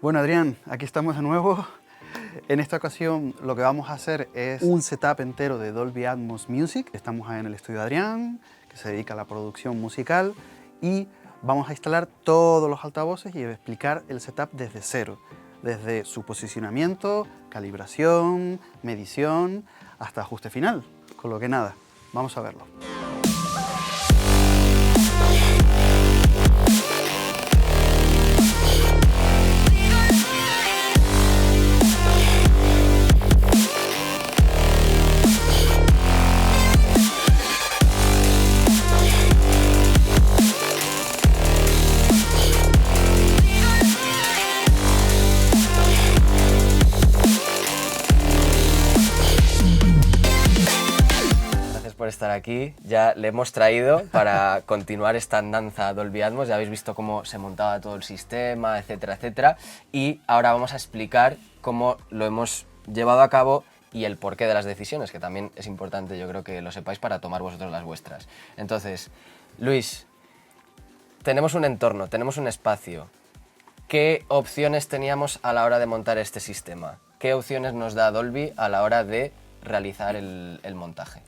Bueno, Adrián, aquí estamos de nuevo. En esta ocasión lo que vamos a hacer es un setup entero de Dolby Atmos Music. Estamos en el estudio de Adrián, que se dedica a la producción musical, y vamos a instalar todos los altavoces y explicar el setup desde cero, desde su posicionamiento, calibración, medición, hasta ajuste final. Con lo que nada, vamos a verlo. Por estar aquí, ya le hemos traído para continuar esta andanza Dolby Atmos. Ya habéis visto cómo se montaba todo el sistema, etcétera, etcétera, y ahora vamos a explicar cómo lo hemos llevado a cabo y el porqué de las decisiones, que también es importante, yo creo que lo sepáis para tomar vosotros las vuestras. Entonces, Luis, tenemos un entorno, tenemos un espacio. ¿Qué opciones teníamos a la hora de montar este sistema? ¿Qué opciones nos da Dolby a la hora de realizar el montaje?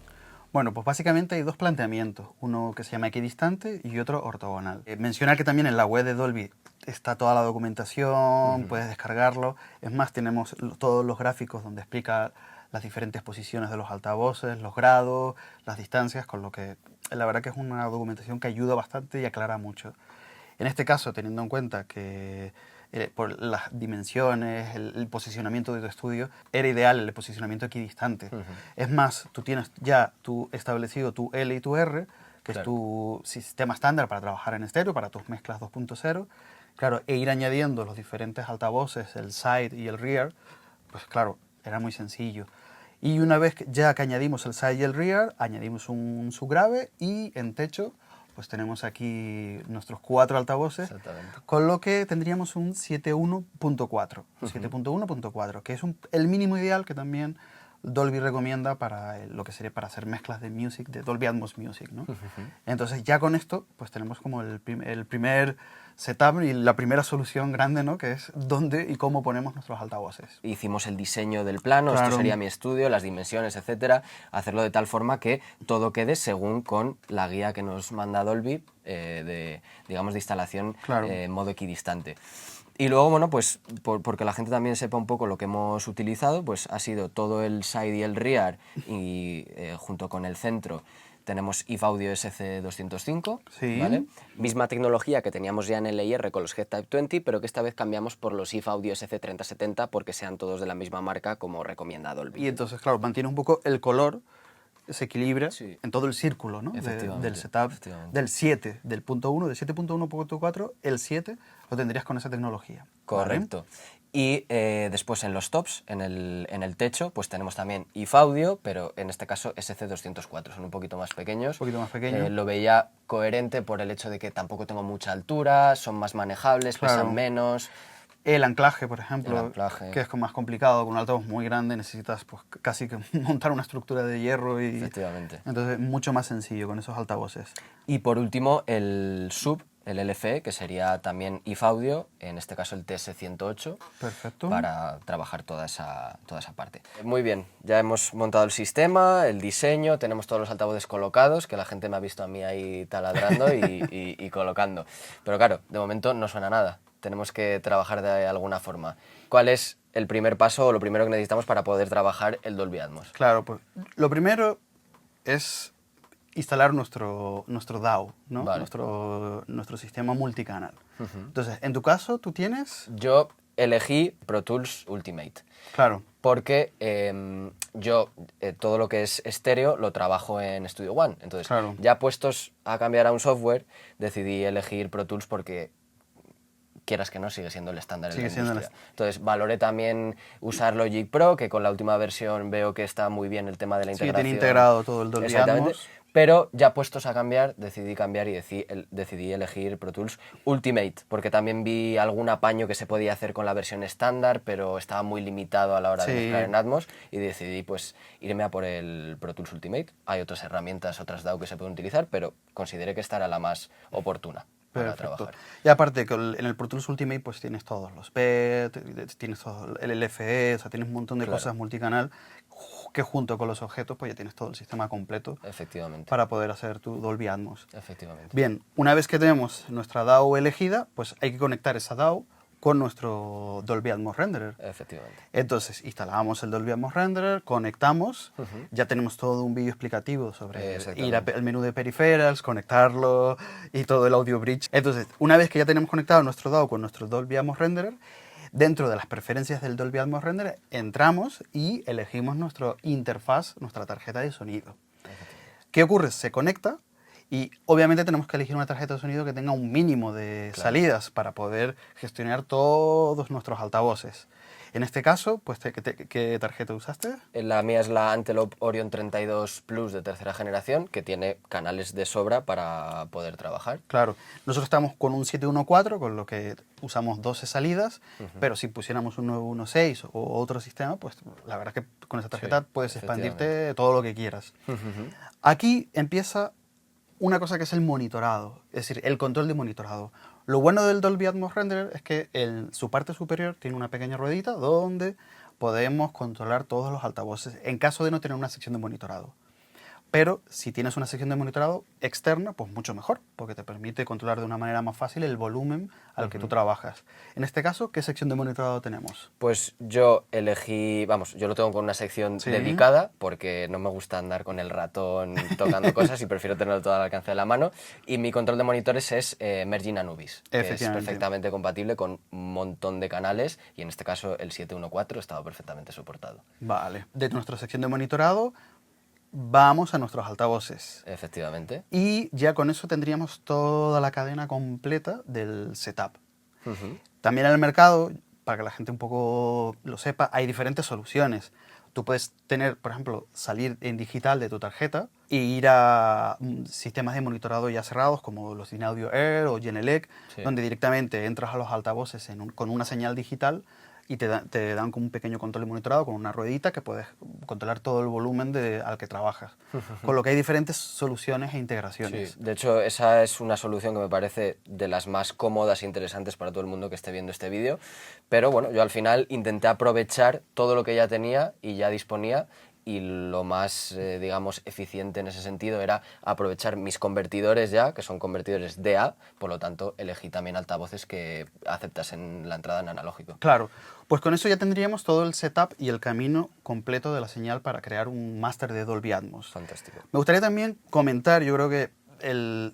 Bueno, pues básicamente hay dos planteamientos, uno que se llama equidistante y otro ortogonal. Mencionar que también en la web de Dolby está toda la documentación, puedes descargarlo. Es más, tenemos todos los gráficos donde explica las diferentes posiciones de los altavoces, los grados, las distancias, con lo que la verdad que es una documentación que ayuda bastante y aclara mucho. En este caso, teniendo en cuenta que por las dimensiones, el posicionamiento de tu estudio, era ideal el posicionamiento equidistante. Es más, tú tienes ya establecido tu L y tu R, que es tu sistema estándar para trabajar en estéreo, para tus mezclas 2.0. Claro, e ir añadiendo los diferentes altavoces, el side y el rear, pues claro, era muy sencillo. Y una vez ya que añadimos el side y el rear, añadimos un subgrave y en techo pues tenemos aquí nuestros 4 altavoces, con lo que tendríamos un 7.1.4, 7.1.4, que es el mínimo ideal que también Dolby recomienda para lo que sería para hacer mezclas de music, de Dolby Atmos Music, ¿no? Entonces ya con esto pues tenemos como el primer setup y la primera solución grande, ¿no? Que es dónde y cómo ponemos nuestros altavoces. Hicimos el diseño del plano, Claro. Esto sería mi estudio, las dimensiones, etcétera, hacerlo de tal forma que todo quede según con la guía que nos manda Dolby de instalación en modo equidistante. Y luego, bueno, pues porque la gente también sepa un poco lo que hemos utilizado, pues ha sido todo el side y el rear y junto con el centro tenemos IF Audio SC205, Sí. ¿vale? Misma tecnología que teníamos ya en el LIR con los Head-Type 20, pero que esta vez cambiamos por los IF Audio SC3070 porque sean todos de la misma marca como recomienda Dolby. Y entonces, claro, mantiene un poco el color, se equilibra en todo el círculo, ¿no? Del setup, del 7, del punto 1, del 7.1.4, el 7 lo tendrías con esa tecnología. Correcto. ¿Vale? Y después en los tops, en el techo, pues tenemos también IF Audio, pero en este caso SC204, son un poquito más pequeños. Un poquito más pequeño. Lo veía coherente por el hecho de que tampoco tengo mucha altura, son más manejables, pesan menos. El anclaje, por ejemplo, que es más complicado, con un altavoz muy grande necesitas pues, casi que montar una estructura de hierro y... Efectivamente. Entonces mucho más sencillo con esos altavoces. Y por último el sub, el LFE, que sería también IF Audio, en este caso el TS108. Perfecto. Para trabajar toda esa parte. Muy bien, ya hemos montado el sistema, el diseño, tenemos todos los altavoces colocados, que la gente me ha visto a mí ahí taladrando y colocando. Pero claro, de momento no suena nada. Tenemos que trabajar de alguna forma. ¿Cuál es el primer paso o lo primero que necesitamos para poder trabajar el Dolby Atmos? Claro, pues lo primero es instalar nuestro DAW, ¿no? Vale. Nuestro sistema multicanal. Entonces, en tu caso, ¿tú tienes? Yo elegí Pro Tools Ultimate. Claro. Porque yo todo lo que es estéreo lo trabajo en Studio One. Entonces, ya puestos a cambiar a un software, decidí elegir Pro Tools porque quieras que no, sigue siendo el estándar en la industria. Entonces, valoré también usar Logic Pro, que con la última versión veo que está muy bien el tema de la integración. Sí, tiene integrado todo el Dolby Atmos. Pero ya puestos a cambiar, decidí cambiar y decidí elegir Pro Tools Ultimate, porque también vi algún apaño que se podía hacer con la versión estándar, pero estaba muy limitado a la hora de mezclar en Atmos, y decidí pues irme a por el Pro Tools Ultimate. Hay otras herramientas, otras DAW que se pueden utilizar, pero consideré que esta era la más oportuna. para Perfecto. trabajar. Y aparte, que en el Pro Tools Ultimate pues tienes todos los PET, tienes todo el LFE, o sea, tienes un montón de Claro. cosas multicanal que junto con los objetos pues ya tienes todo el sistema completo Efectivamente. para poder hacer tu Dolby Atmos. Efectivamente. Bien, una vez que tenemos nuestra DAW elegida, pues hay que conectar esa DAW con nuestro Dolby Atmos Renderer. Efectivamente. Entonces, instalamos el Dolby Atmos Renderer, conectamos, ya tenemos todo un vídeo explicativo sobre ir al menú de peripherals, conectarlo y todo el audio bridge. Entonces, una vez que ya tenemos conectado nuestro DAW con nuestro Dolby Atmos Renderer, dentro de las preferencias del Dolby Atmos Renderer, entramos y elegimos nuestra interfaz, nuestra tarjeta de sonido. ¿Qué ocurre? Se conecta y obviamente tenemos que elegir una tarjeta de sonido que tenga un mínimo de salidas para poder gestionar todos nuestros altavoces. En este caso, pues, ¿qué tarjeta usaste? La mía es la Antelope Orion 32 Plus de tercera generación, que tiene canales de sobra para poder trabajar. Claro, nosotros estamos con un 714, con lo que usamos 12 salidas, pero si pusiéramos un 916 o otro sistema, pues la verdad es que con esa tarjeta puedes expandirte todo lo que quieras. Aquí empieza una cosa que es el monitorado, es decir, el control de monitorado. Lo bueno del Dolby Atmos Renderer es que su parte superior tiene una pequeña ruedita donde podemos controlar todos los altavoces en caso de no tener una sección de monitorado. Pero si tienes una sección de monitorado externa, pues mucho mejor, porque te permite controlar de una manera más fácil el volumen al que tú trabajas. En este caso, ¿qué sección de monitorado tenemos? Pues yo elegí, vamos, yo lo tengo con una sección dedicada, porque no me gusta andar con el ratón tocando cosas y prefiero tenerlo todo al alcance de la mano. Y mi control de monitores es Mergin Anubis, que es perfectamente compatible con un montón de canales, y en este caso el 714 estaba perfectamente soportado. Vale. De nuestra sección de monitorado vamos a nuestros altavoces. Efectivamente. Y ya con eso tendríamos toda la cadena completa del setup. También en el mercado, para que la gente un poco lo sepa, hay diferentes soluciones. Tú puedes tener, por ejemplo, salir en digital de tu tarjeta e ir a sistemas de monitorado ya cerrados como los Dynaudio Air o Genelec, donde directamente entras a los altavoces con una señal digital y te dan como un pequeño control de monitorado con una ruedita que puedes controlar todo el volumen al que trabajas. Con lo que hay diferentes soluciones e integraciones. Sí, de hecho, esa es una solución que me parece de las más cómodas e interesantes para todo el mundo que esté viendo este vídeo. Pero bueno, yo al final intenté aprovechar todo lo que ya tenía y ya disponía, y lo más, digamos, eficiente en ese sentido era aprovechar mis convertidores ya, que son convertidores DA, por lo tanto elegí también altavoces que aceptasen la entrada en analógico. Claro, pues con eso ya tendríamos todo el setup y el camino completo de la señal para crear un máster de Dolby Atmos. Fantástico. Me gustaría también comentar, yo creo que el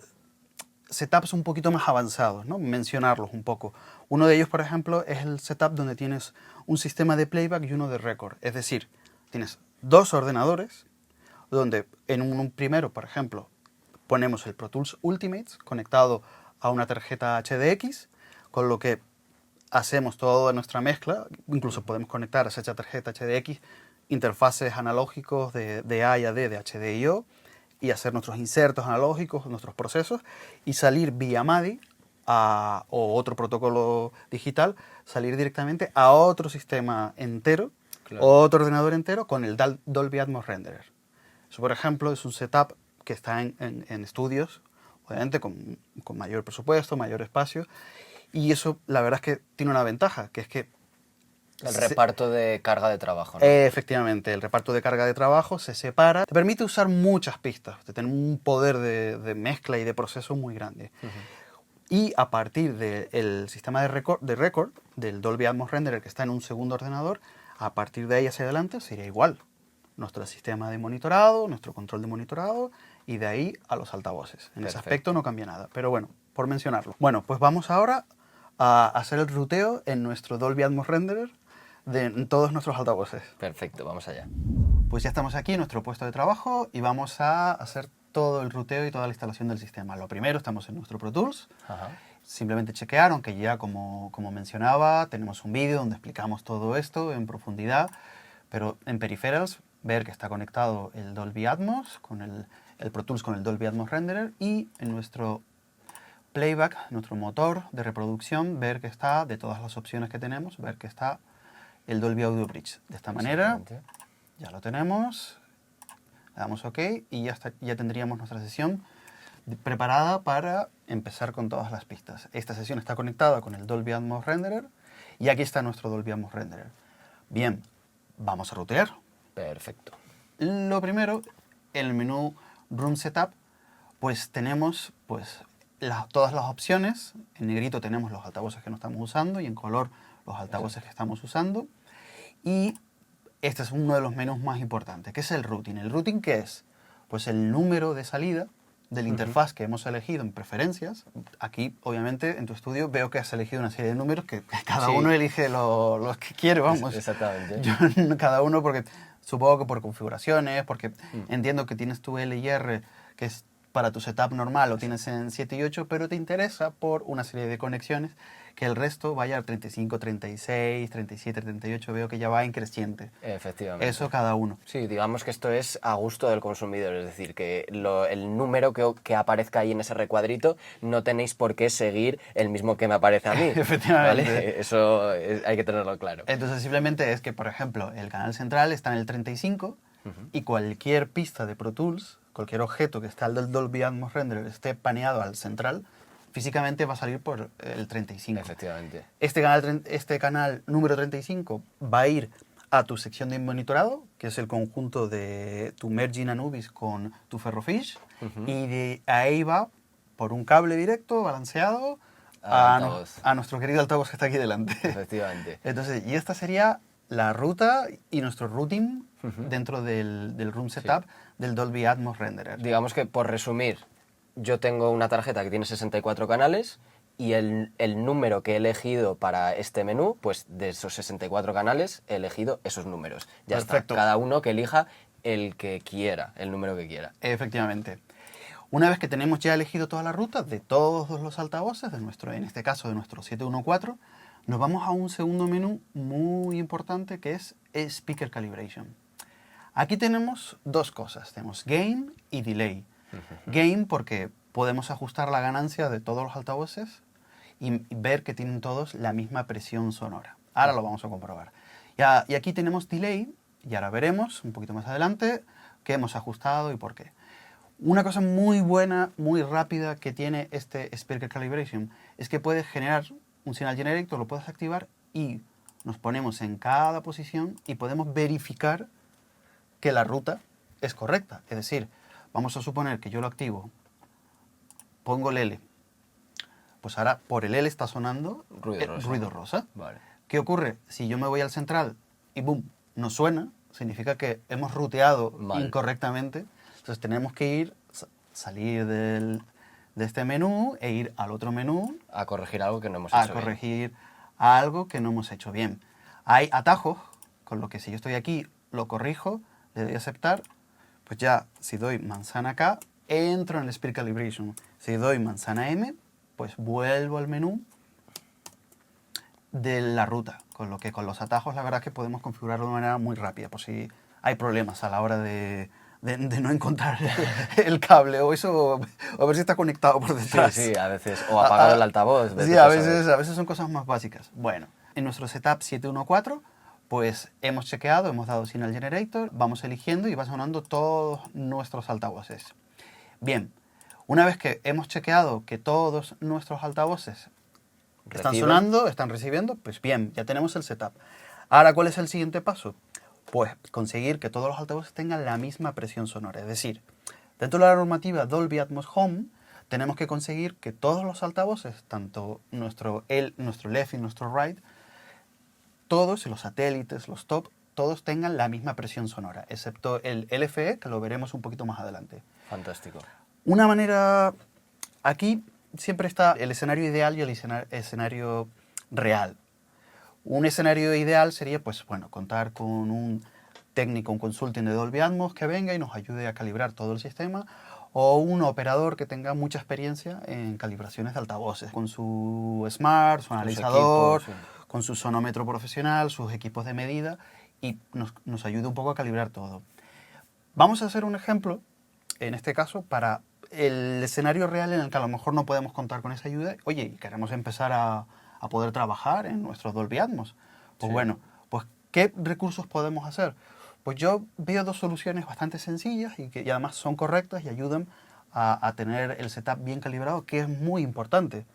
setups un poquito más avanzados, ¿no? Mencionarlos un poco. Uno de ellos, por ejemplo, es el setup donde tienes un sistema de playback y uno de record. Es decir, tienes dos ordenadores donde en un primero, por ejemplo, ponemos el Pro Tools Ultimate conectado a una tarjeta HDX, con lo que hacemos toda nuestra mezcla. Incluso podemos conectar a esa tarjeta HDX interfaces analógicos de A y a D de HDIO y hacer nuestros insertos analógicos, nuestros procesos, y salir vía MADI o otro protocolo digital, salir directamente a otro sistema entero, otro ordenador entero con el Dolby Atmos Renderer. Eso, por ejemplo, es un setup que está en estudios, obviamente con mayor presupuesto, mayor espacio, y eso la verdad es que tiene una ventaja, que es que el reparto de carga de trabajo, ¿no? Efectivamente, el reparto de carga de trabajo se separa. Te permite usar muchas pistas, de tener un poder de mezcla y de proceso muy grande. Y a partir del sistema de record, del Dolby Atmos Renderer que está en un segundo ordenador, a partir de ahí hacia adelante sería igual. Nuestro sistema de monitorado, nuestro control de monitorado y de ahí a los altavoces. En ese aspecto no cambia nada, pero bueno, por mencionarlo. Bueno, pues vamos ahora a hacer el ruteo en nuestro Dolby Atmos Renderer de todos nuestros altavoces. Perfecto, vamos allá. Pues ya estamos aquí en nuestro puesto de trabajo y vamos a hacer todo el ruteo y toda la instalación del sistema. Lo primero, estamos en nuestro Pro Tools. Simplemente chequear, aunque ya como mencionaba, tenemos un vídeo donde explicamos todo esto en profundidad, pero en Peripherals, ver que está conectado el Dolby Atmos con el Pro Tools con el Dolby Atmos Renderer, y en nuestro playback, nuestro motor de reproducción, ver que está, de todas las opciones que tenemos, ver que está el Dolby Audio Bridge. De esta manera ya lo tenemos, le damos OK y ya tendríamos nuestra sesión preparada para empezar con todas las pistas. Esta sesión está conectada con el Dolby Atmos Renderer y aquí está nuestro Dolby Atmos Renderer. Bien, vamos a rutear. Perfecto. Lo primero, en el menú Room Setup, pues tenemos todas las opciones. En negrito tenemos los altavoces que no estamos usando y en color los altavoces que estamos usando. Y este es uno de los menús más importantes, que es el routing. ¿El routing qué es? Pues el número de salida de la interfaz que hemos elegido en preferencias. Aquí, obviamente, en tu estudio veo que has elegido una serie de números que cada uno elige los que quiere, vamos. Exactamente. Cada uno porque supongo que por configuraciones, porque entiendo que tienes tu L y R, que es para tu setup normal, lo tienes en 7 y 8, pero te interesa por una serie de conexiones que el resto vaya a 35, 36, 37, 38, veo que ya va en creciente. Efectivamente. Eso cada uno. Sí, digamos que esto es a gusto del consumidor, es decir, que el número que aparezca ahí en ese recuadrito no tenéis por qué seguir el mismo que me aparece a mí. Efectivamente. ¿Vale? Eso hay que tenerlo claro. Entonces simplemente es que, por ejemplo, el canal central está en el 35 y cualquier pista de Pro Tools, cualquier objeto que está al del Dolby Atmos Renderer esté paneado al central, físicamente va a salir por el 35. Efectivamente. Este canal número 35 va a ir a tu sección de monitorado, que es el conjunto de tu Merging Anubis con tu Ferrofish, y de ahí va por un cable directo, balanceado, a nuestro querido altavoz que está aquí delante. Efectivamente. Entonces, y esta sería la ruta y nuestro routing dentro del Room Setup del Dolby Atmos Renderer. Digamos que, por resumir, yo tengo una tarjeta que tiene 64 canales y el número que he elegido para este menú, pues de esos 64 canales he elegido esos números. Ya Perfecto. está, cada uno que elija el que quiera, el número que quiera. Efectivamente. Una vez que tenemos ya elegido toda la ruta de todos los altavoces, en este caso de nuestro 714, nos vamos a un segundo menú muy importante que es Speaker Calibration. Aquí tenemos dos cosas, tenemos Gain y Delay. Gain porque podemos ajustar la ganancia de todos los altavoces y ver que tienen todos la misma presión sonora. Ahora lo vamos a comprobar. Y aquí tenemos Delay y ahora veremos un poquito más adelante qué hemos ajustado y por qué. Una cosa muy buena, muy rápida que tiene este Speaker Calibration es que puedes generar un Signal Generator, lo puedes activar y nos ponemos en cada posición y podemos verificar que la ruta es correcta. Es decir, vamos a suponer que yo lo activo, pongo el L, pues ahora por el L está sonando ruido rosa. Vale. ¿Qué ocurre? Si yo me voy al central y boom, no suena, significa que hemos ruteado incorrectamente. Entonces tenemos que salir de este menú e ir al otro menú. A corregir algo que no hemos hecho bien. A corregir algo que no hemos hecho bien. Hay atajos, con lo que si yo estoy aquí, lo corrijo, le doy a aceptar, pues ya si doy manzana K, entro en el Speaker Calibration. Si doy manzana M, pues vuelvo al menú de la ruta, con lo que con los atajos la verdad es que podemos configurarlo de manera muy rápida, por si hay problemas a la hora de no encontrar el cable o eso, o a ver si está conectado por detrás. Sí, a veces, o apagado el altavoz. Sí, a veces son cosas más básicas. Bueno, en nuestro setup 714, pues hemos chequeado, hemos dado Signal Generator, vamos eligiendo y va sonando todos nuestros altavoces. Bien, una vez que hemos chequeado que todos nuestros altavoces están sonando, están recibiendo, pues bien, ya tenemos el setup. Ahora, ¿cuál es el siguiente paso? Pues conseguir que todos los altavoces tengan la misma presión sonora. Es decir, dentro de la normativa Dolby Atmos Home, tenemos que conseguir que todos los altavoces, tanto nuestro left y nuestro right, todos, los satélites, los top, todos tengan la misma presión sonora, excepto el LFE, que lo veremos un poquito más adelante. Fantástico. Una manera... Aquí siempre está el escenario ideal y el escenario real. Un escenario ideal sería, pues bueno, contar con un técnico, un consulting de Dolby Atmos que venga y nos ayude a calibrar todo el sistema, o un operador que tenga mucha experiencia en calibraciones de altavoces, con su Smart, su analizador, con su sonómetro profesional, sus equipos de medida, y nos ayude un poco a calibrar todo. Vamos a hacer un ejemplo, en este caso, para el escenario real en el que a lo mejor no podemos contar con esa ayuda. Oye, queremos empezar a poder trabajar en nuestros Dolby Atmos. Pues bueno, pues ¿qué recursos podemos hacer? Pues yo veo dos soluciones bastante sencillas y además son correctas y ayudan a tener el setup bien calibrado, que es muy importante,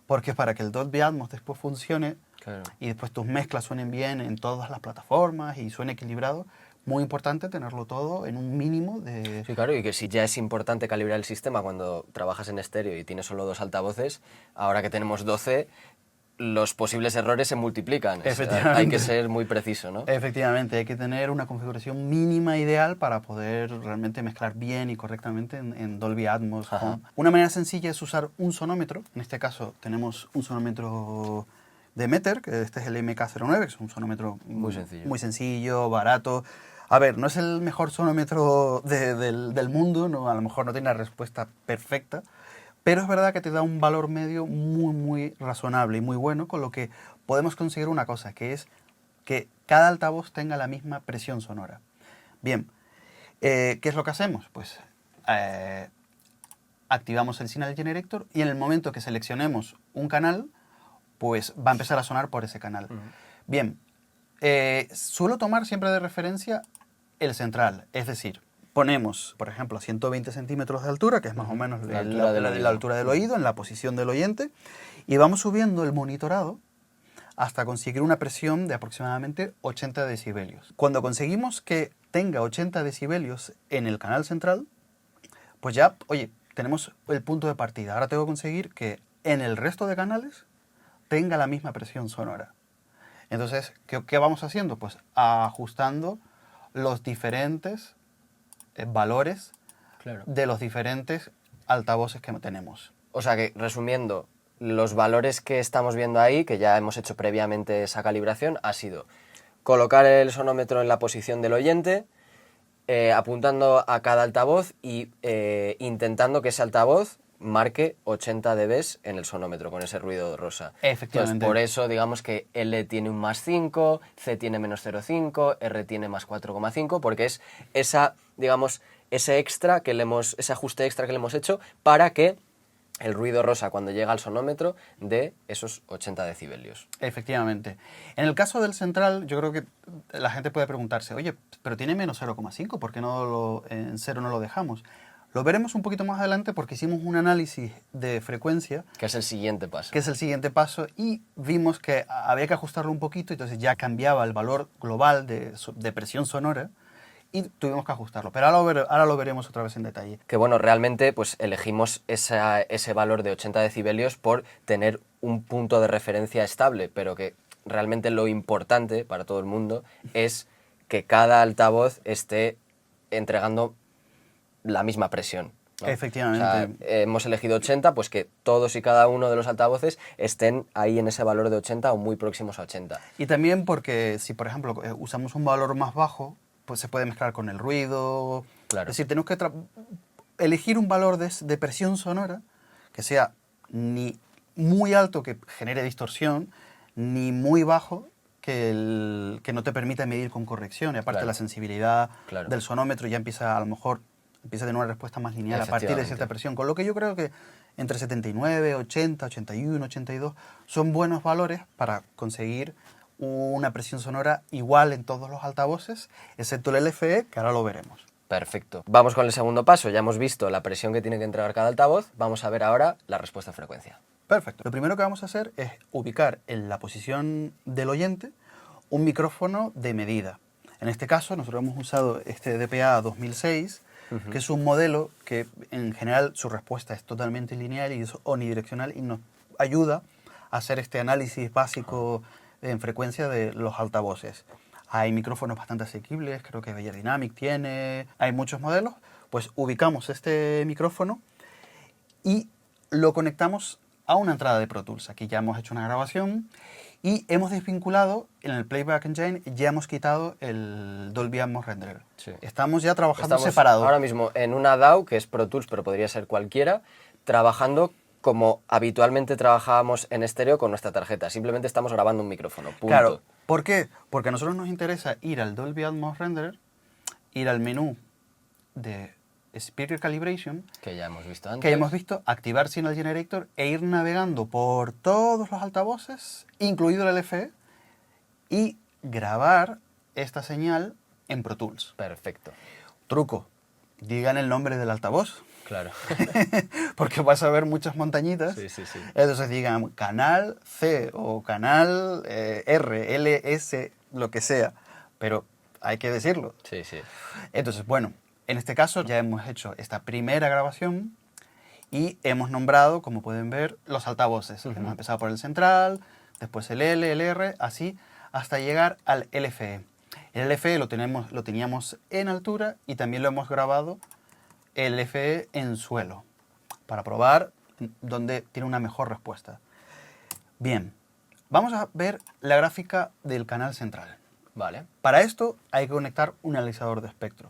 porque para que el Dolby Atmos después funcione Claro. y después tus mezclas suenen bien en todas las plataformas y suene equilibrado, muy importante tenerlo todo en un mínimo de... Sí, claro, y que si ya es importante calibrar el sistema cuando trabajas en estéreo y tienes solo 2 altavoces, ahora que tenemos 12, los posibles errores se multiplican. Efectivamente. Hay que ser muy preciso, ¿no? Efectivamente, hay que tener una configuración mínima ideal para poder realmente mezclar bien y correctamente en Dolby Atmos. Ajá. Una manera sencilla es usar un sonómetro. En este caso tenemos un sonómetro de Meter, que este es el MK09, que es un sonómetro muy sencillo, barato. A ver, no es el mejor sonómetro del mundo, no, a lo mejor no tiene la respuesta perfecta, pero es verdad que te da un valor medio muy razonable y muy bueno, con lo que podemos conseguir una cosa, que es que cada altavoz tenga la misma presión sonora. Bien, ¿qué es lo que hacemos? Pues activamos el Signal Generator y en el momento que seleccionemos un canal, pues va a empezar a sonar por ese canal. Bien, suelo tomar siempre de referencia el central, es decir, ponemos, por ejemplo, a 120 centímetros de altura, que es más o menos la altura del oído, en la posición del oyente, y vamos subiendo el monitorado hasta conseguir una presión de aproximadamente 80 decibelios. Cuando conseguimos que tenga 80 decibelios en el canal central, pues ya, oye, tenemos el punto de partida. Ahora tengo que conseguir que en el resto de canales tenga la misma presión sonora. Entonces, ¿qué vamos haciendo? Pues ajustando los diferentes valores de los diferentes altavoces que tenemos. O sea que, resumiendo, los valores que estamos viendo ahí, que ya hemos hecho previamente esa calibración, ha sido colocar el sonómetro en la posición del oyente, apuntando a cada altavoz y intentando que ese altavoz marque 80 dB en el sonómetro con ese ruido rosa. Efectivamente. Entonces, por eso digamos que L tiene un +5, C tiene -0,5, R tiene +4,5, porque es esa, digamos, ese extra que ese ajuste extra que le hemos hecho para que el ruido rosa cuando llega al sonómetro de esos 80 decibelios. Efectivamente. En el caso del central, yo creo que la gente puede preguntarse, oye, pero tiene -0,5, ¿por qué en cero no lo dejamos? Lo veremos un poquito más adelante porque hicimos un análisis de frecuencia. Que es el siguiente paso. Que es el siguiente paso y vimos que había que ajustarlo un poquito, entonces ya cambiaba el valor global de presión sonora y tuvimos que ajustarlo. Pero ahora lo veremos otra vez en detalle. Que bueno, realmente pues elegimos ese valor de 80 decibelios por tener un punto de referencia estable, pero que realmente lo importante para todo el mundo es que cada altavoz esté entregando la misma presión, ¿no? Efectivamente. O sea, hemos elegido 80, pues que todos y cada uno de los altavoces estén ahí en ese valor de 80 o muy próximos a 80. Y también porque si, por ejemplo, usamos un valor más bajo, pues se puede mezclar con el ruido. Claro. Es decir, tenemos que elegir un valor de presión sonora que sea ni muy alto que genere distorsión, ni muy bajo que no te permita medir con corrección. Y aparte la sensibilidad del sonómetro ya empieza a lo mejor a tener una respuesta más lineal a partir de cierta presión. Con lo que yo creo que entre 79, 80, 81, 82 son buenos valores para conseguir una presión sonora igual en todos los altavoces, excepto el LFE, que ahora lo veremos. Perfecto. Vamos con el segundo paso. Ya hemos visto la presión que tiene que entregar cada altavoz. Vamos a ver ahora la respuesta a frecuencia. Perfecto. Lo primero que vamos a hacer es ubicar en la posición del oyente un micrófono de medida. En este caso, nosotros hemos usado este DPA 2006, que es un modelo que en general su respuesta es totalmente lineal y es omnidireccional y nos ayuda a hacer este análisis básico en frecuencia de los altavoces. Hay micrófonos bastante asequibles, creo que Beyer Dynamic tiene, hay muchos modelos. Pues ubicamos este micrófono y lo conectamos a una entrada de Pro Tools. Aquí ya hemos hecho una grabación y hemos desvinculado en el Playback Engine, ya hemos quitado el Dolby Atmos Renderer. Sí. Estamos ya trabajando Estamos separado. Ahora mismo en una DAW, que es Pro Tools, pero podría ser cualquiera, trabajando como habitualmente trabajábamos en estéreo con nuestra tarjeta. Simplemente estamos grabando un micrófono, punto. Claro. ¿Por qué? Porque a nosotros nos interesa ir al Dolby Atmos Renderer, ir al menú de Speaker Calibration, que ya hemos visto antes. Que ya hemos visto, activar Signal Generator e ir navegando por todos los altavoces, incluido el LFE, y grabar esta señal en Pro Tools. Perfecto. Truco, digan el nombre del altavoz. Claro. porque vas a ver muchas montañitas. Sí, sí, sí. Entonces digan canal C o canal R, L, S, lo que sea. Pero hay que decirlo. Sí, sí. Entonces, bueno, en este caso ya hemos hecho esta primera grabación y hemos nombrado, como pueden ver, los altavoces. Hemos empezado por el central, después el L, el R, así, hasta llegar al LFE. El LFE lo teníamos en altura y también lo hemos grabado el LFE en suelo, para probar dónde tiene una mejor respuesta. Bien, vamos a ver la gráfica del canal central. Vale. Para esto hay que conectar un analizador de espectro.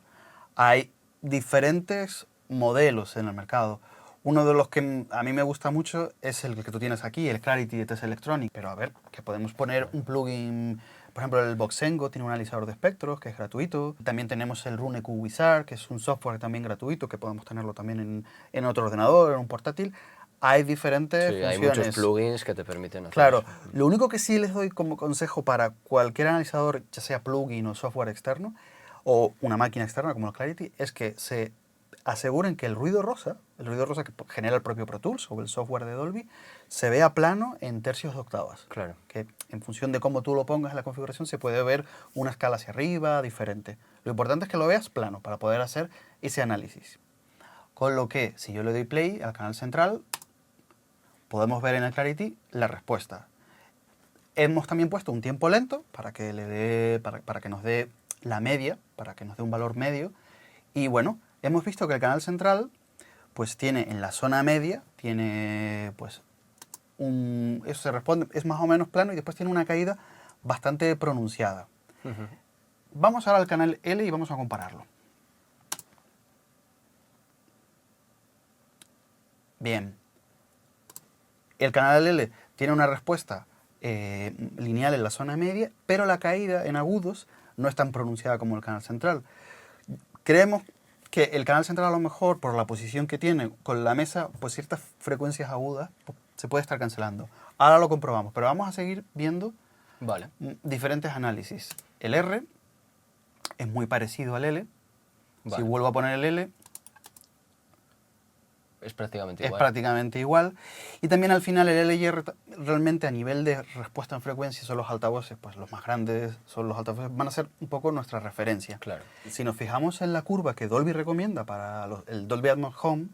Hay diferentes modelos en el mercado. Uno de los que a mí me gusta mucho es el que tú tienes aquí, el Clarity de TS Electronic. Pero a ver, que podemos poner un plugin, por ejemplo el Voxengo tiene un analizador de espectros que es gratuito. También tenemos el RuneQ Wizard, que es un software también gratuito, que podemos tenerlo también en otro ordenador, en un portátil. Hay diferentes Sí, funciones. hay muchos plugins que te permiten hacer Claro, eso. lo único que sí les doy como consejo para cualquier analizador, ya sea plugin o software externo, o una máquina externa como el Clarity, es que se aseguren que el ruido rosa que genera el propio Pro Tools o el software de Dolby, se vea plano en tercios de octavas. Claro. Que en función de cómo tú lo pongas en la configuración se puede ver una escala hacia arriba, diferente. Lo importante es que lo veas plano para poder hacer ese análisis. Con lo que, si yo le doy play al canal central, podemos ver en el Clarity la respuesta. Hemos también puesto un tiempo lento para que, para que nos dé la media, para que nos dé un valor medio. Y bueno, hemos visto que el canal central pues tiene en la zona media, tiene pues eso se responde, es más o menos plano y después tiene una caída bastante pronunciada. Vamos ahora al canal L y vamos a compararlo. Bien. El canal L tiene una respuesta lineal en la zona media, pero la caída en agudos no es tan pronunciada como el canal central. Creemos que el canal central a lo mejor, por la posición que tiene con la mesa, pues ciertas frecuencias agudas se puede estar cancelando. Ahora lo comprobamos, pero vamos a seguir viendo Vale. diferentes análisis. El R es muy parecido al L. Vale. Si vuelvo a poner el L, Es prácticamente es igual. prácticamente igual. Y también al final el L y R realmente a nivel de respuesta en frecuencia son los altavoces, pues los más grandes, son los altavoces, van a ser un poco nuestra referencia. Claro. Si nos fijamos en la curva que Dolby recomienda para el Dolby Atmos Home,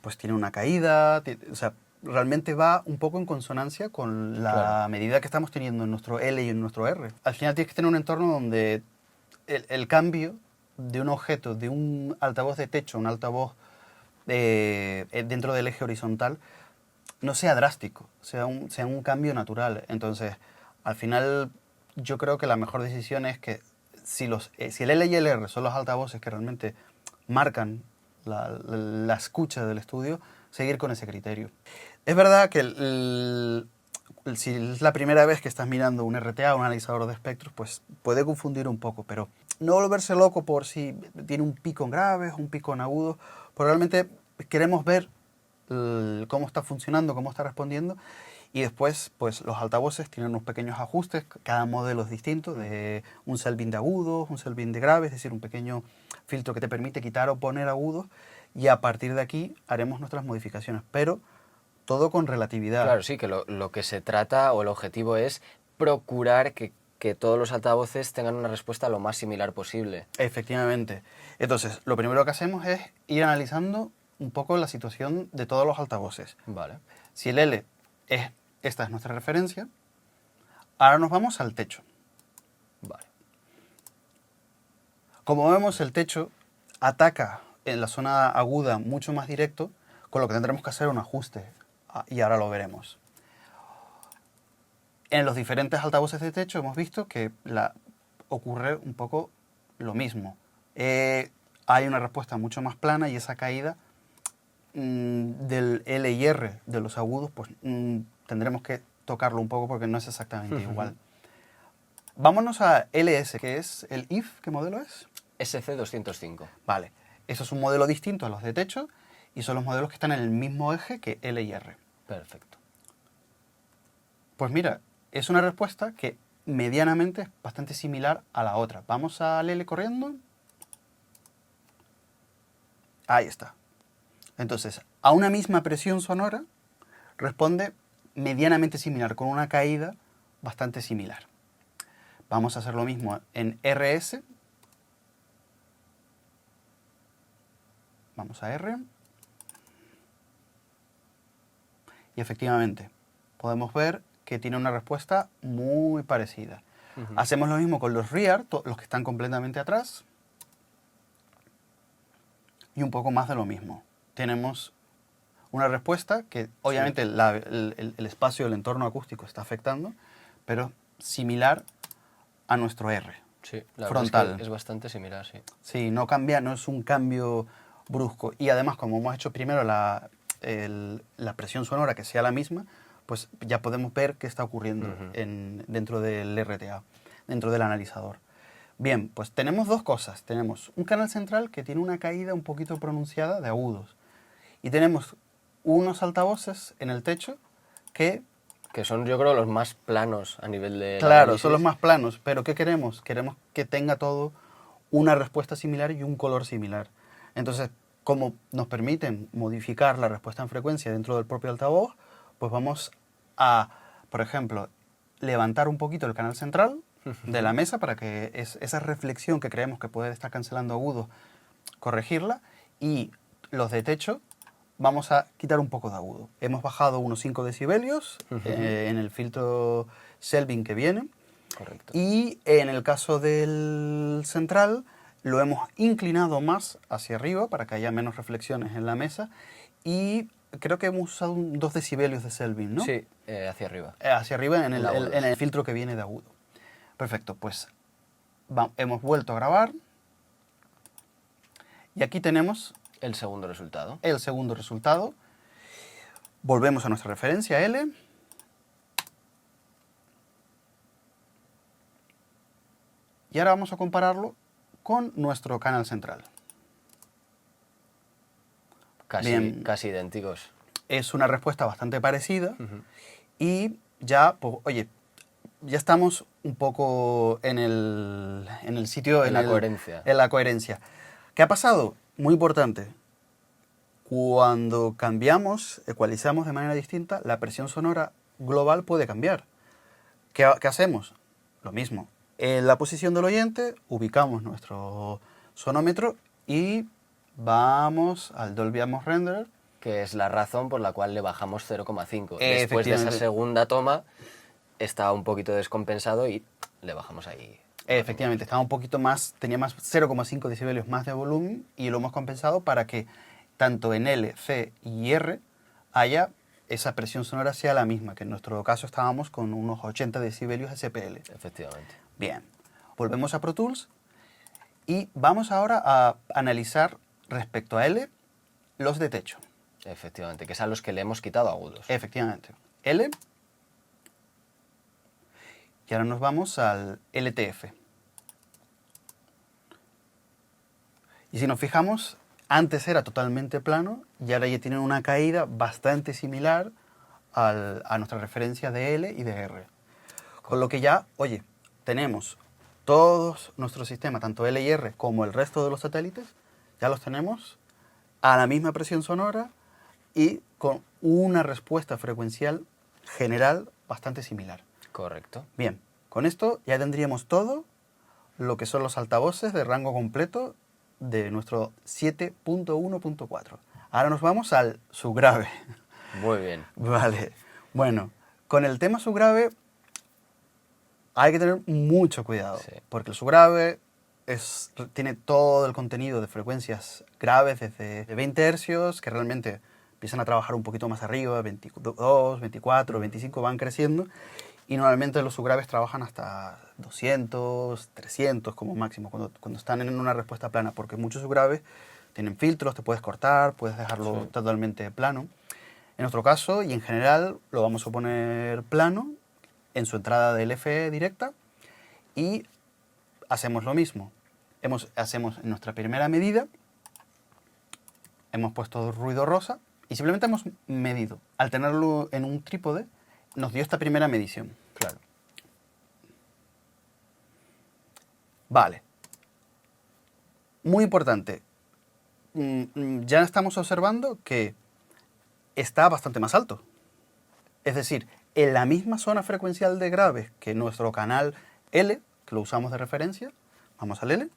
pues tiene una caída, o sea, realmente va un poco en consonancia con la Claro. medida que estamos teniendo en nuestro L y en nuestro R. Al final tienes que tener un entorno donde el cambio de un objeto, de un altavoz de techo, un altavoz dentro del eje horizontal, no sea drástico, sea un cambio natural. Entonces, al final, yo creo que la mejor decisión es que si el L y el R son los altavoces que realmente marcan la escucha del estudio, seguir con ese criterio. Es verdad que si es la primera vez que estás mirando un RTA, un analizador de espectros, pues puede confundir un poco, pero no volverse loco por si tiene un pico en graves, un pico en agudos, porque realmente queremos ver cómo está funcionando, cómo está respondiendo, y después pues los altavoces tienen unos pequeños ajustes, cada modelo es distinto, de un selvin de agudos, un selvin de graves, es decir, un pequeño filtro que te permite quitar o poner agudos, y a partir de aquí haremos nuestras modificaciones, pero todo con relatividad. Claro, sí, que lo que se trata o el objetivo es procurar que todos los altavoces tengan una respuesta lo más similar posible. Efectivamente. Entonces, lo primero que hacemos es ir analizando un poco la situación de todos los altavoces. Vale. Si el L esta es nuestra referencia, ahora nos vamos al techo. Vale. Como vemos, el techo ataca en la zona aguda mucho más directo, con lo que tendremos que hacer un ajuste, y ahora lo veremos. En los diferentes altavoces de techo hemos visto que ocurre un poco lo mismo. Hay una respuesta mucho más plana y esa caída del L y R de los agudos, pues tendremos que tocarlo un poco porque no es exactamente igual. Vámonos a LS, que es el IF. ¿Qué modelo es? SC205. Vale, eso es un modelo distinto a los de techo y son los modelos que están en el mismo eje que L y R. Perfecto. Pues mira, es una respuesta que medianamente es bastante similar a la otra. Vamos al L corriendo. Ahí está. Entonces, a una misma presión sonora responde medianamente similar, con una caída bastante similar. Vamos a hacer lo mismo en RS. Vamos a R. Y efectivamente, podemos ver que tiene una respuesta muy parecida. Hacemos lo mismo con los rear, los que están completamente atrás. Y un poco más de lo mismo. Tenemos una respuesta que obviamente el espacio del entorno acústico está afectando, pero similar a nuestro R. Sí, la frontal. verdad es que es bastante similar, sí. Sí, no cambia, no es un cambio brusco. Y además, como hemos hecho primero la presión sonora que sea la misma, pues ya podemos ver qué está ocurriendo dentro del RTA, dentro del analizador. Bien, pues tenemos dos cosas. Tenemos un canal central que tiene una caída un poquito pronunciada de agudos. Y tenemos unos altavoces en el techo que... Que son, yo creo, los más planos a nivel de... Claro, son los más planos, pero ¿qué queremos? Queremos que tenga todo una respuesta similar y un color similar. Entonces, como nos permiten modificar la respuesta en frecuencia dentro del propio altavoz, pues vamos a, por ejemplo, levantar un poquito el canal central de la mesa para que esa reflexión que creemos que puede estar cancelando agudo, corregirla, y los de techo vamos a quitar un poco de agudo. Hemos bajado unos 5 decibelios en el filtro Selvin que viene. Correcto. Y en el caso del central lo hemos inclinado más hacia arriba para que haya menos reflexiones en la mesa. Y creo que hemos usado 2 decibelios de Selvin, ¿no? Sí, hacia arriba. Hacia arriba en agudos. en el filtro que viene de agudo. Perfecto, pues hemos vuelto a grabar. Y aquí tenemos El segundo resultado. el segundo resultado. Volvemos a nuestra referencia L. Y ahora vamos a compararlo con nuestro canal central. Bien. Casi idénticos. Es una respuesta bastante parecida. Y ya, pues, oye, ya estamos un poco en el sitio... En la coherencia. En la coherencia. ¿Qué ha pasado? Muy importante. Cuando cambiamos, ecualizamos de manera distinta, la presión sonora global puede cambiar. ¿Qué hacemos? Lo mismo. En la posición del oyente ubicamos nuestro sonómetro y vamos al Dolby Atmos Renderer. Que es la razón por la cual le bajamos 0,5. Después de esa Efectivamente. segunda toma estaba un poquito descompensado y le bajamos ahí. Efectivamente, estaba un poquito más, tenía más 0,5 decibelios más de volumen y lo hemos compensado para que tanto en L, C y R haya esa presión sonora sea la misma, que en nuestro caso estábamos con unos 80 decibelios SPL. Efectivamente. Bien, volvemos a Pro Tools y vamos ahora a analizar respecto a L los de techo. Efectivamente, que es a los que le hemos quitado agudos. Efectivamente, L. Y ahora nos vamos al LTF. Y si nos fijamos, antes era totalmente plano y ahora ya tienen una caída bastante similar a nuestra referencia de L y de R. Con lo que ya, oye, tenemos todos nuestros sistemas, tanto L y R como el resto de los satélites, ya los tenemos a la misma presión sonora y con una respuesta frecuencial general bastante similar. Correcto. Bien, con esto ya tendríamos todo lo que son los altavoces de rango completo de nuestro 7.1.4. Ahora nos vamos al subgrave. Muy bien. Vale, bueno, con el tema subgrave hay que tener mucho cuidado, Sí. porque el subgrave tiene todo el contenido de frecuencias graves desde 20 hercios, que realmente empiezan a trabajar un poquito más arriba, 22, 24, 25 van creciendo, y normalmente los subgraves trabajan hasta 200, 300 como máximo, cuando están en una respuesta plana, porque muchos subgraves tienen filtros, te puedes cortar, puedes dejarlo Sí. totalmente plano. En nuestro caso, y en general, lo vamos a poner plano en su entrada de LFE directa y hacemos lo mismo. Hacemos en nuestra primera medida, hemos puesto ruido rosa y simplemente hemos medido. Al tenerlo en un trípode, nos dio esta primera medición. Claro. Vale. Muy importante. ya estamos observando que está bastante más alto. Es decir, en la misma zona frecuencial de graves que nuestro canal L, que lo usamos de referencia, vamos al L,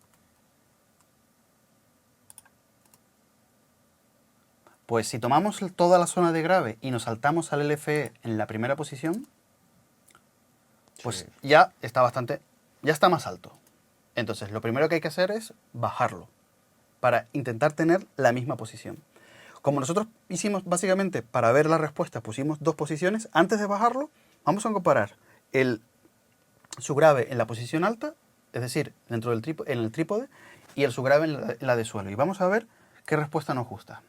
pues si tomamos toda la zona de grave y nos saltamos al LFE en la primera posición, pues ya está más alto. Entonces, lo primero que hay que hacer es bajarlo para intentar tener la misma posición. Como nosotros hicimos básicamente para ver la respuesta, pusimos 2 posiciones, antes de bajarlo, vamos a comparar su grave en la posición alta, es decir, dentro del en el trípode, y el subgrave en la de suelo. Y vamos a ver qué respuesta nos gusta.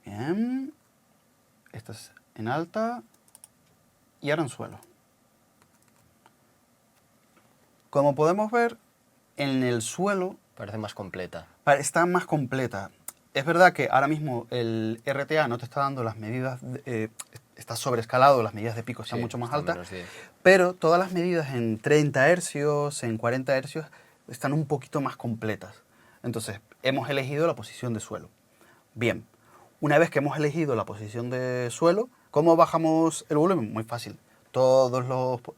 Bien. Esta es en alta y ahora en suelo. Como podemos ver, en el suelo Parece más completa. está más completa. Es verdad que ahora mismo el RTA no te está dando las medidas, está sobreescalado, las medidas de pico están mucho más altas, pero todas las medidas en 30 hercios, en 40 hercios, están un poquito más completas. Entonces, hemos elegido la posición de suelo. Bien, una vez que hemos elegido la posición de suelo, ¿cómo bajamos el volumen? Muy fácil. Todos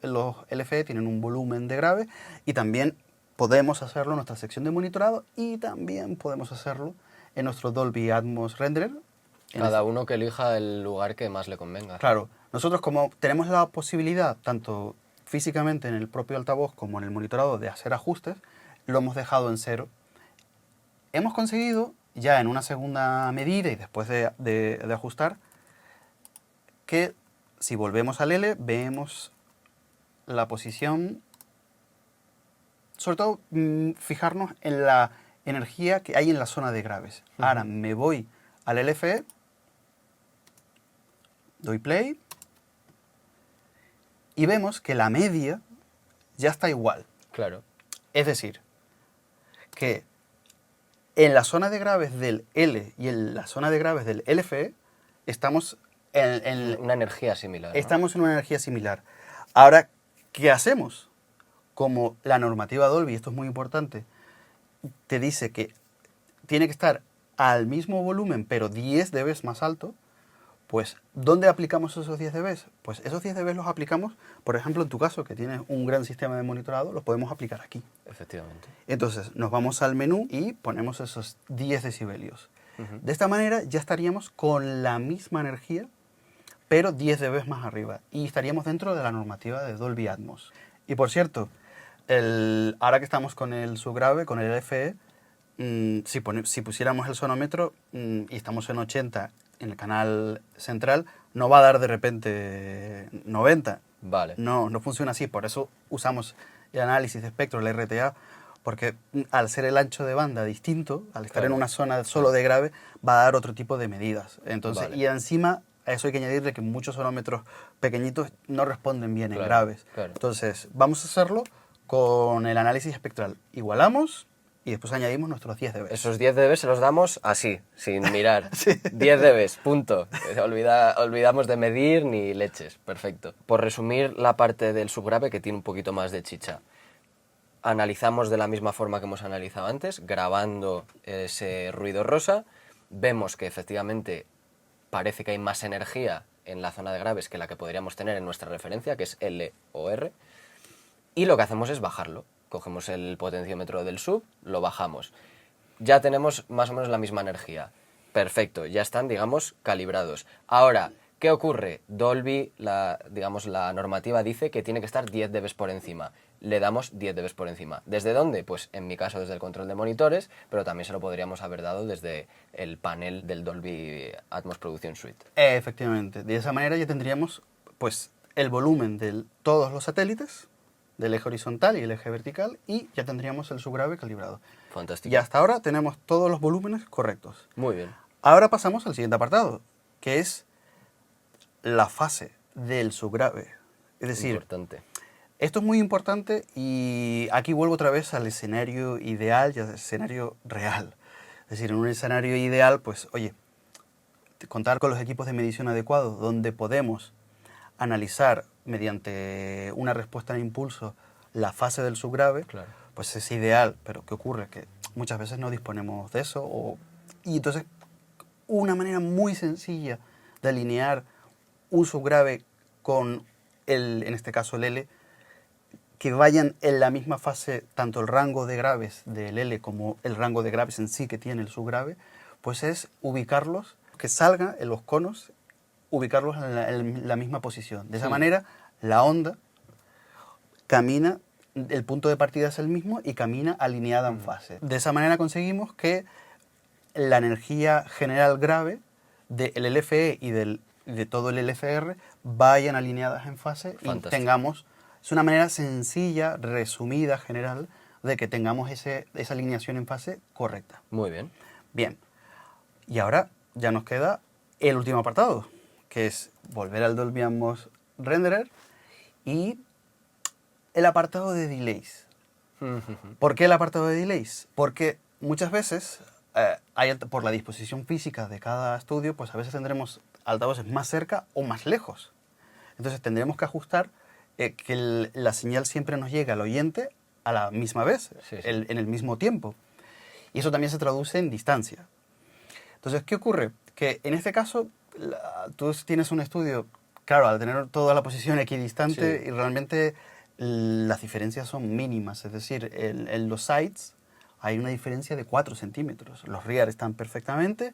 los LFE tienen un volumen de grave y también podemos hacerlo en nuestra sección de monitorado y también podemos hacerlo en nuestro Dolby Atmos Renderer. Cada uno que elija el lugar que más le convenga. Claro, nosotros como tenemos la posibilidad, tanto físicamente en el propio altavoz como en el monitorado, de hacer ajustes, lo hemos dejado en 0. Hemos conseguido, ya en una segunda medida y después de ajustar, que si volvemos al L, vemos la posición, sobre todo fijarnos en la energía que hay en la zona de graves. Ahora me voy al LFE, doy play y vemos que la media ya está igual. Claro. Es decir, que en la zona de graves del L y en la zona de graves del LFE estamos en una energía similar, ¿no? Estamos en una energía similar. Ahora, ¿qué hacemos? Como la normativa Dolby, esto es muy importante, te dice que tiene que estar al mismo volumen, pero 10 dB más alto, pues, ¿dónde aplicamos esos 10 dB? Pues esos 10 dB los aplicamos, por ejemplo, en tu caso, que tienes un gran sistema de monitorado, los podemos aplicar aquí. Efectivamente. Entonces, nos vamos al menú y ponemos esos 10 decibelios. De esta manera ya estaríamos con la misma energía, pero 10 dB más arriba. Y estaríamos dentro de la normativa de Dolby Atmos. Y por cierto, ahora que estamos con el subgrave, con el LFE, si pusiéramos el sonómetro y estamos en 80 en el canal central, no va a dar de repente 90. Vale. No funciona así. Por eso usamos el análisis de espectro, el RTA, porque al ser el ancho de banda distinto, al estar en una zona solo de grave, va a dar otro tipo de medidas. Entonces, y encima, a eso hay que añadirle que muchos sonómetros pequeñitos no responden bien en graves. Claro. Entonces, vamos a hacerlo con el análisis espectral. Igualamos y después añadimos nuestros 10 dB. Esos 10 dB se los damos así, sin mirar. 10 dB, punto. Olvidamos de medir ni leches. Perfecto. Por resumir la parte del subgrave, que tiene un poquito más de chicha. Analizamos de la misma forma que hemos analizado antes, grabando ese ruido rosa. Vemos que efectivamente parece que hay más energía en la zona de graves que la que podríamos tener en nuestra referencia, que es L o R. Y lo que hacemos es bajarlo. Cogemos el potenciómetro del sub, lo bajamos. Ya tenemos más o menos la misma energía. Perfecto, ya están, digamos, calibrados. Ahora, ¿qué ocurre? Dolby, la normativa dice que tiene que estar 10 dB por encima. Le damos 10 dB por encima. ¿Desde dónde? Pues en mi caso desde el control de monitores, pero también se lo podríamos haber dado desde el panel del Dolby Atmos Production Suite. Efectivamente. De esa manera ya tendríamos pues el volumen de todos los satélites, del eje horizontal y el eje vertical, y ya tendríamos el subgrave calibrado. Fantástico. Y hasta ahora tenemos todos los volúmenes correctos. Muy bien. Ahora pasamos al siguiente apartado, que es la fase del subgrave. Es decir, importante. Esto es muy importante y aquí vuelvo otra vez al escenario ideal y al escenario real. Es decir, en un escenario ideal, pues, oye, contar con los equipos de medición adecuados, donde podemos analizar mediante una respuesta de impulso la fase del subgrave, pues es ideal, pero ¿qué ocurre? Que muchas veces no disponemos de eso, y entonces una manera muy sencilla de alinear un subgrave con en este caso el L, que vayan en la misma fase tanto el rango de graves del L como el rango de graves en sí que tiene el subgrave, pues es ubicarlos, que salgan en los conos, ubicarlos en la misma posición. De esa manera, la onda camina, el punto de partida es el mismo y camina alineada en fase. De esa manera conseguimos que la energía general grave del LFE y de todo el LFR vayan alineadas en fase. Fantástico. Y tengamos, es una manera sencilla, resumida, general, de que tengamos esa alineación en fase correcta. Muy bien. Bien, y ahora ya nos queda el último apartado, que es volver al Dolby Atmos Renderer y el apartado de delays. ¿Por qué el apartado de delays? Porque muchas veces, por la disposición física de cada estudio, pues a veces tendremos altavoces más cerca o más lejos. Entonces tendremos que ajustar que la señal siempre nos llegue al oyente a la misma vez, Sí. en el mismo tiempo. Y eso también se traduce en distancia. Entonces, ¿qué ocurre? Que en este caso, tú tienes un estudio, claro, al tener toda la posición equidistante, Sí. y realmente las diferencias son mínimas. Es decir, en los sides hay una diferencia de 4 centímetros. Los rear están perfectamente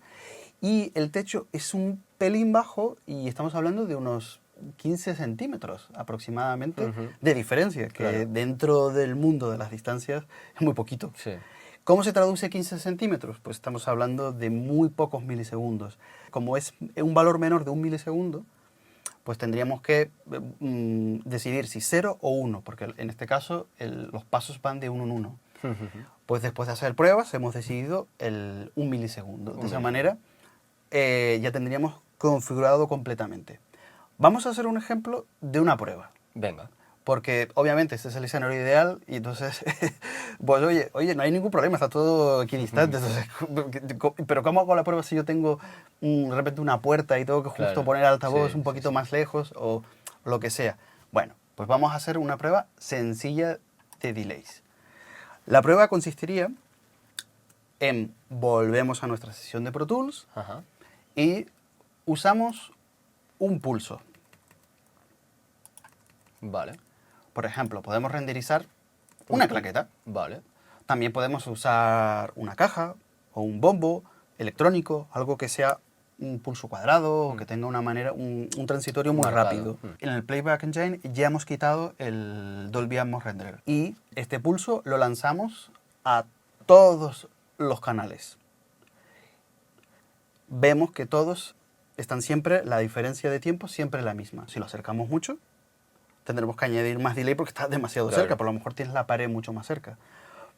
y el techo es un pelín bajo y estamos hablando de unos 15 centímetros aproximadamente de diferencia, que Claro. dentro del mundo de las distancias es muy poquito. Sí. ¿Cómo se traduce 15 centímetros? Pues estamos hablando de muy pocos milisegundos. Como es un valor menor de un milisegundo, pues tendríamos que decidir si 0 o 1, porque en este caso los pasos van de 1 en 1. Pues después de hacer pruebas hemos decidido el 1 milisegundo. De esa manera ya tendríamos configurado completamente. Vamos a hacer un ejemplo de una prueba. Venga. Porque obviamente este es el escenario ideal y entonces, pues oye, no hay ningún problema, está todo equidistante. Entonces, pero ¿cómo hago la prueba si yo tengo de repente una puerta y tengo que justo Claro. poner el altavoz Sí, un poquito sí. más lejos o lo que sea? Bueno, pues vamos a hacer una prueba sencilla de delays. La prueba consistiría en volvemos a nuestra sesión de Pro Tools Ajá. y usamos un pulso. Vale. Por ejemplo, podemos renderizar una claqueta. Vale. También podemos usar una caja o un bombo electrónico, algo que sea un pulso cuadrado o que tenga una manera, un transitorio muy Marcado. rápido. En el Playback Engine ya hemos quitado el Dolby Atmos Renderer y este pulso lo lanzamos a todos los canales. Vemos que todos están siempre, la diferencia de tiempo siempre es la misma. Si lo acercamos mucho, tendremos que añadir más delay porque está demasiado Claro. cerca, por lo mejor tienes la pared mucho más cerca.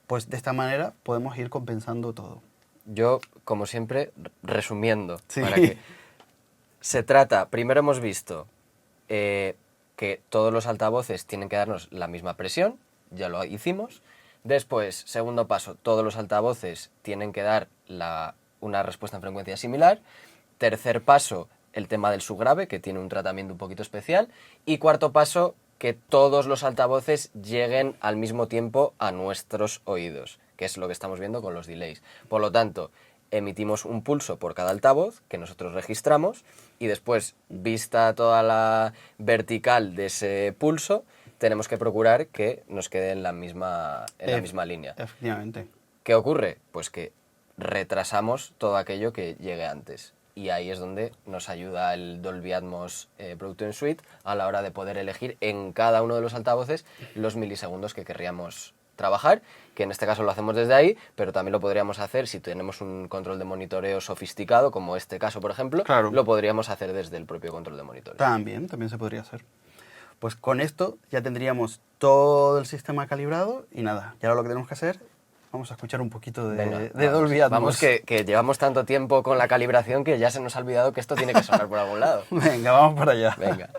Pues de esta manera podemos ir compensando todo. Yo, como siempre, resumiendo, Sí. para que se trata, primero hemos visto que todos los altavoces tienen que darnos la misma presión, ya lo hicimos. Después, segundo paso, todos los altavoces tienen que dar una respuesta en frecuencia similar. Tercer paso, el tema del subgrave, que tiene un tratamiento un poquito especial. Y cuarto paso, que todos los altavoces lleguen al mismo tiempo a nuestros oídos, que es lo que estamos viendo con los delays. Por lo tanto, emitimos un pulso por cada altavoz que nosotros registramos y después, vista toda la vertical de ese pulso, tenemos que procurar que nos quede en la misma línea. Efectivamente. ¿Qué ocurre? Pues que retrasamos todo aquello que llegue antes. Y ahí es donde nos ayuda el Dolby Atmos Production Suite a la hora de poder elegir en cada uno de los altavoces los milisegundos que querríamos trabajar, que en este caso lo hacemos desde ahí, pero también lo podríamos hacer si tenemos un control de monitoreo sofisticado, como este caso, por ejemplo, Claro. lo podríamos hacer desde el propio control de monitoreo. También se podría hacer. Pues con esto ya tendríamos todo el sistema calibrado y nada, y ahora lo que tenemos que hacer, vamos a escuchar un poquito de, Venga, de vamos. Dolby Atmos. Vamos, que llevamos tanto tiempo con la calibración que ya se nos ha olvidado que esto tiene que sonar por algún lado. Venga, vamos para allá. Venga.